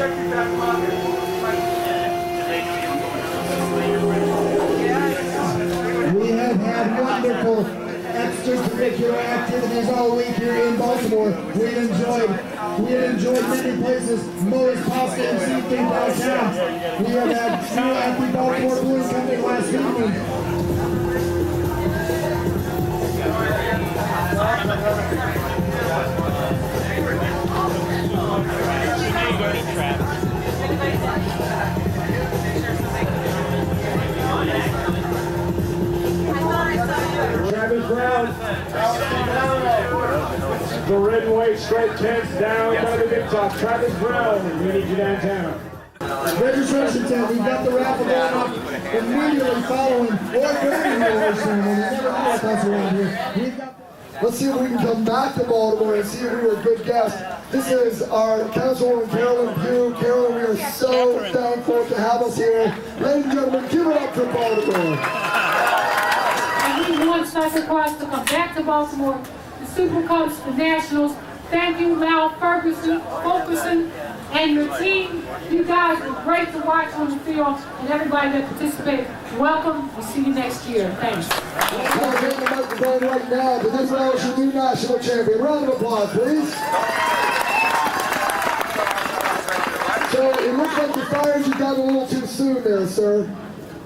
We have had wonderful extracurricular activities all week here in Baltimore. We have enjoyed many places, Moe's Pasta and Seafood downtown. We have had two at the Baltimore Bullion Company last evening. Travis Brown, the red and white striped tents down by the big top. Travis Brown, we need you downtown. Registration tent, we've got the raffle going up immediately following or during the award ceremony. Never know what that's around here. Let's see if we can come back to Baltimore and see if we were a good guest. This is our Councilwoman Carolyn Pugh. Carolyn, we are so thankful to have us here. Ladies and gentlemen, give it up for Baltimore. And we want Cyclocross to come back to Baltimore, the Super Cups, the Nationals. Thank you, Mal Ferguson, and your team. You guys were great to watch on the field, and everybody that participated. Welcome. We'll see you next year. Thanks. I'll get the microphone right now to this LSU new national champion. Round of applause, please. So it looks like the fired you got a little too soon there, sir.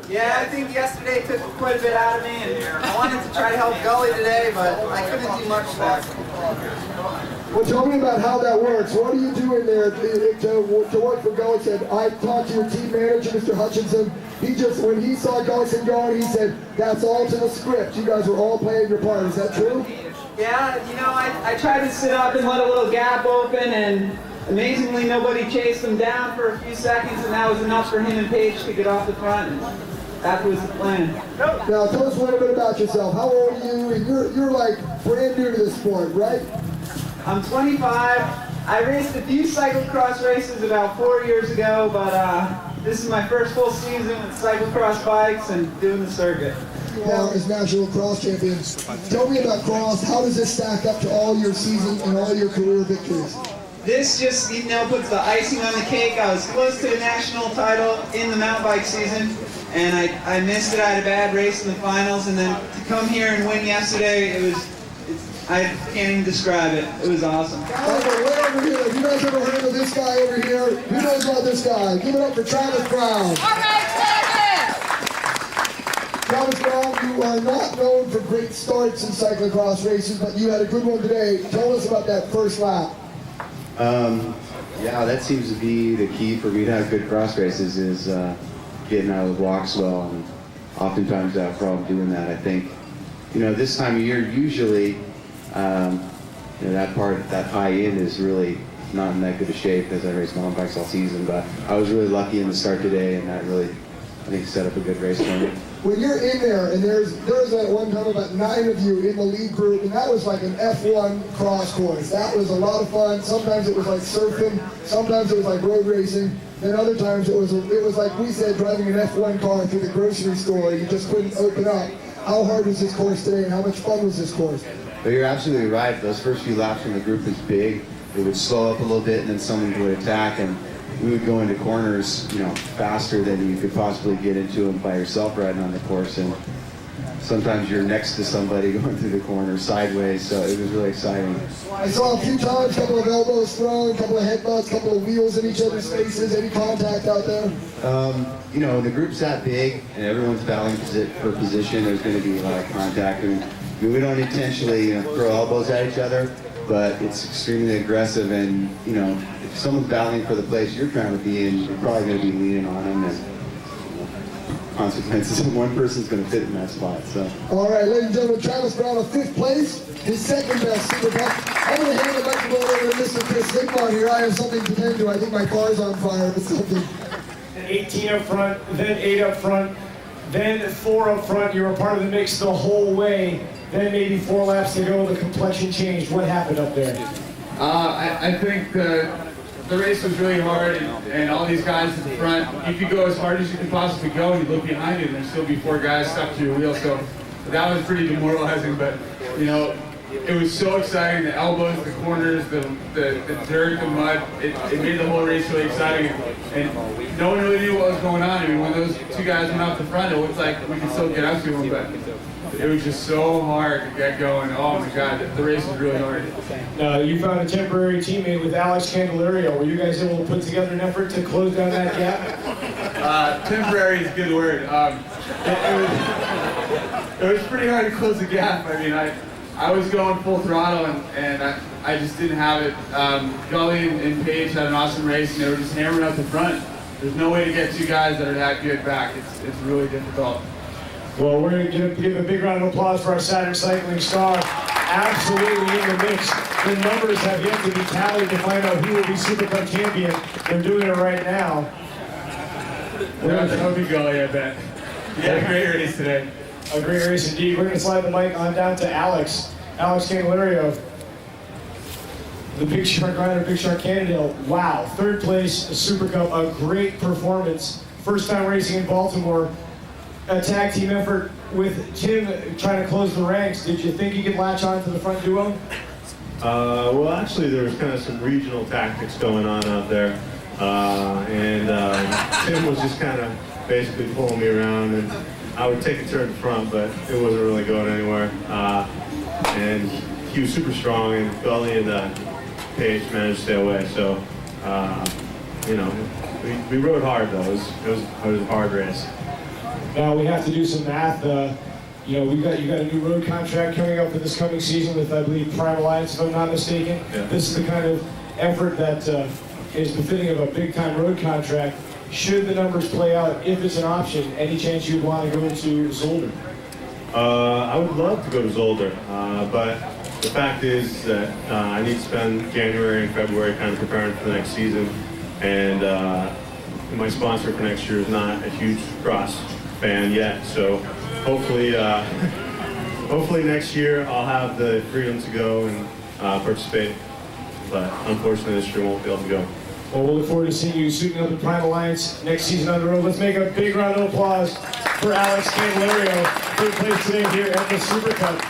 Yeah, I think yesterday took quite a bit out of me, and I wanted to try to help Gully today, but I couldn't do much left. Well, tell me about how that works. What are you doing there to work for Gullickson? I talked to your team manager, Mr. Hutchinson. When he saw Gullickson going, he said, that's all to the script. You guys were all playing your part. Is that true? Yeah, you know, I tried to sit up and let a little gap open, and amazingly nobody chased him down for a few seconds, and that was enough for him and Paige to get off the front. And that was the plan. Now, tell us a little bit about yourself. How old are you? And you're like brand new to the sport, right? I'm 25. I raced a few cyclocross races about 4 years ago, but this is my first full season with cyclocross bikes and doing the circuit. Now, as national cross champions, tell me about cross. How does this stack up to all your season and all your career victories? This just, you know, puts the icing on the cake. I was close to the national title in the mountain bike season, and I missed it. I had a bad race in the finals, and then to come here and win yesterday, I can't even describe it. It was awesome. Okay, way over here. Have you guys ever heard of this guy over here? Who knows about this guy? Give it up for Travis Brown. All right, Travis Brown, you are not known for great starts in cyclocross races, but you had a good one today. Tell us about that first lap. Yeah, that seems to be the key for me to have good cross races is getting out of the blocks well, and oftentimes I have a problem doing that. I think, you know, this time of year, usually, you know, that high end is really not in that good a shape as I race mountain bikes all season, but I was really lucky in the start today, and that really, I think, set up a good race for me. When you're in there, and there was that one time about 9 of you in the lead group, and that was like an F1 cross course. That was a lot of fun. Sometimes it was like surfing, sometimes it was like road racing, then other times it was like we said, driving an F1 car through the grocery store. You just couldn't open up. How hard was this course today, and how much fun was this course? But you're absolutely right. Those first few laps when the group was big, it would slow up a little bit, and then someone would attack, and we would go into corners, you know, faster than you could possibly get into them by yourself riding on the course. And sometimes you're next to somebody going through the corner sideways, so it was really exciting. I saw a few times, a couple of elbows thrown, a couple of headbutts, a couple of wheels in each other's faces. Any contact out there? You know, when the group's that big and everyone's battling for position, there's going to be a lot of contact. I mean, we don't intentionally, you know, throw elbows at each other, but it's extremely aggressive, and, you know, if someone's battling for the place you're trying to be in, you're probably going to be leaning on them, and, you know, consequences of one person's going to fit in that spot. So. All right, ladies and gentlemen, Travis Brown in 5th place, his second best SuperCup. I'm going to hand the microphone over to Mr. Chris Sigmon here. I have something to tend to. I think my car's on fire or something. 18 up front, then 8 up front, then 4 up front. You were part of the mix the whole way. Then maybe 4 laps to go, the complexion changed. What happened up there? I think the race was really hard, and all these guys at the front, you could go as hard as you could possibly go, and you look behind you, and there's still be 4 guys stuck to your wheel, so that was pretty demoralizing. But, you know, it was so exciting. The elbows, the corners, the dirt, the mud. It made the whole race really exciting. And no one really knew what was going on. I mean, when those two guys went out the front, it looked like we could still get up to them, but it was just so hard to get going. Oh my God, the race was really hard. You found a temporary teammate with Alex Candelario. Were you guys able to put together an effort to close down that gap? Temporary is a good word. It was pretty hard to close the gap. I mean, I was going full throttle and I just didn't have it. Gully and Paige had an awesome race and they were just hammering up the front. There's no way to get two guys that are that good back. It's really difficult. Well, we're going to give a big round of applause for our Saturn cycling star. Absolutely in the mix. The numbers have yet to be tallied to find out who will be SuperCup champion. They're doing it right now. That would be Gully, I bet. He had a great race today. A great race indeed. We're going to slide the mic on down to Alex Candelario. The Big Shark rider, Big Shark Cannondale. Wow, third place, SuperCup, a great performance. First time racing in Baltimore. A tag team effort with Tim trying to close the ranks. Did you think you could latch on to the front duo? Well, actually, there was kind of some regional tactics going on out there. And Tim was just kind of basically pulling me around, and I would take a turn in front, but it wasn't really going anywhere. And he was super strong, and Gully and Paige managed to stay away. So, you know, we rode hard though. It was a hard race. Now we have to do some math. You know, you got a new road contract coming up for this coming season with, I believe, Prime Alliance, if I'm not mistaken. Yeah. This is the kind of effort that is befitting of a big-time road contract. Should the numbers play out, if it's an option, any chance you'd want to go to Zolder? I would love to go to Zolder, but the fact is that I need to spend January and February kind of preparing for the next season, and my sponsor for next year is not a huge cross fan yet, so hopefully next year I'll have the freedom to go and participate, but unfortunately this year won't be able to go. Well, we'll look forward to seeing you suiting up in Prime Alliance next season on the road. Let's make a big round of applause for Alex Candelario, third place today here at the SuperCup.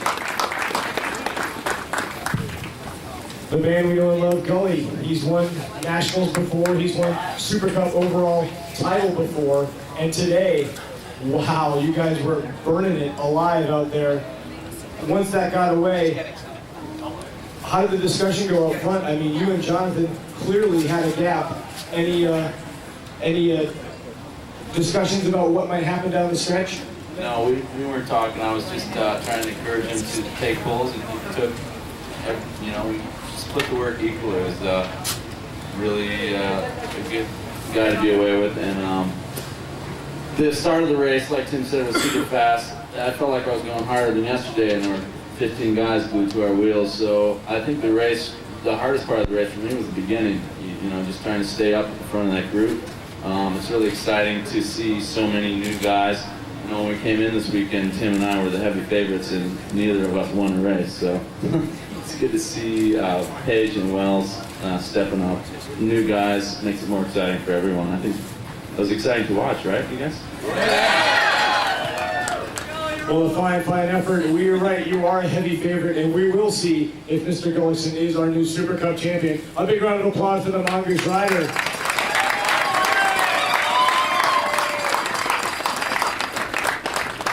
The man we know and love, Gully. He's won nationals before. He's won SuperCup overall title before. And today, wow, you guys were burning it alive out there. Once that got away, how did the discussion go up front? I mean, you and Jonathan clearly had a gap. Any discussions about what might happen down the stretch? No, we weren't talking. I was just trying to encourage him to take pulls, and he took, you know, we split the work equally. It was really a good guy to be away with. And the start of the race, like Tim said, was super fast. I felt like I was going harder than yesterday, and there were 15 guys glued to our wheels. So I think the race, the hardest part of the race for me was the beginning. You know, just trying to stay up at the front of that group. It's really exciting to see so many new guys. You know, when we came in this weekend, Tim and I were the heavy favorites, and neither of us won the race. So it's good to see Paige and Wells stepping up. New guys makes it more exciting for everyone. I think it was exciting to watch, right, you guys? Well, a fine effort. We are right. You are a heavy favorite, and we will see if Mr. Gullickson is our new SuperCup champion. A big round of applause for the Mongoose rider.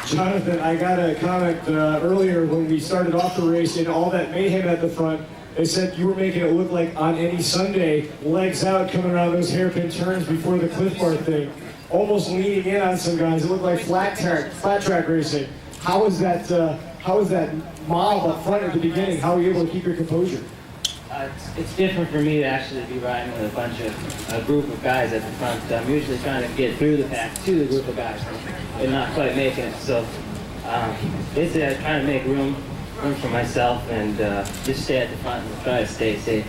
Jonathan, I got a comment earlier when we started off the race and all that mayhem at the front. They said you were making it look like on any Sunday, legs out, coming around those hairpin turns before the Cliff Bar thing. Almost leaning in on some guys. It looked like flat track racing. How was that mob up front at the beginning? How were you able to keep your composure? It's different for me to actually be riding with a group of guys at the front. I'm usually trying to get through the pack to the group of guys and not quite making it. So basically I'm trying to make room for myself and just stay at the front and try to stay safe.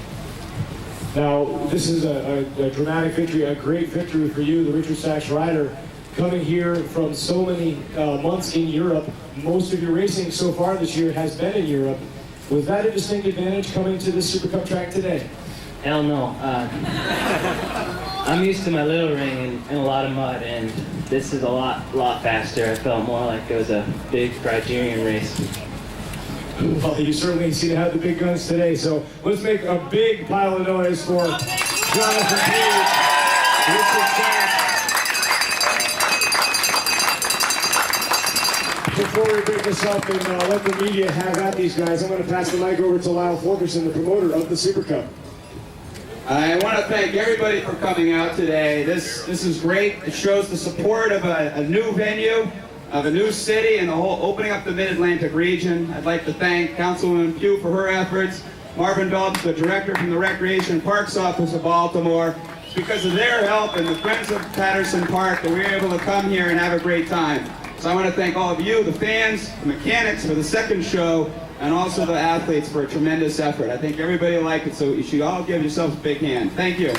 Now, this is a dramatic victory, a great victory for you, the Richard Sachs rider, coming here from so many months in Europe. Most of your racing so far this year has been in Europe. Was that a distinct advantage coming to this SuperCup track today? Hell no. I'm used to my little ring and a lot of mud, and this is a lot faster. I felt more like it was a big Criterion race. Well, you certainly seem to have the big guns today, so let's make a big pile of noise for Jonathan Page, Richard Sachs. Before we break this up and let the media have at these guys, I'm going to pass the mic over to Lyle Fulkerson, the promoter of the Super Cup. I want to thank everybody for coming out today. This is great. It shows the support of a new venue, of a new city, and the whole opening up the Mid-Atlantic region. I'd like to thank Councilwoman Pugh for her efforts, Marvin Belbs, the director from the Recreation and Parks Office of Baltimore. It's because of their help and the Friends of Patterson Park that we were able to come here and have a great time. So I want to thank all of you, the fans, the mechanics for the second show, and also the athletes for a tremendous effort. I think everybody liked it, so you should all give yourselves a big hand. Thank you.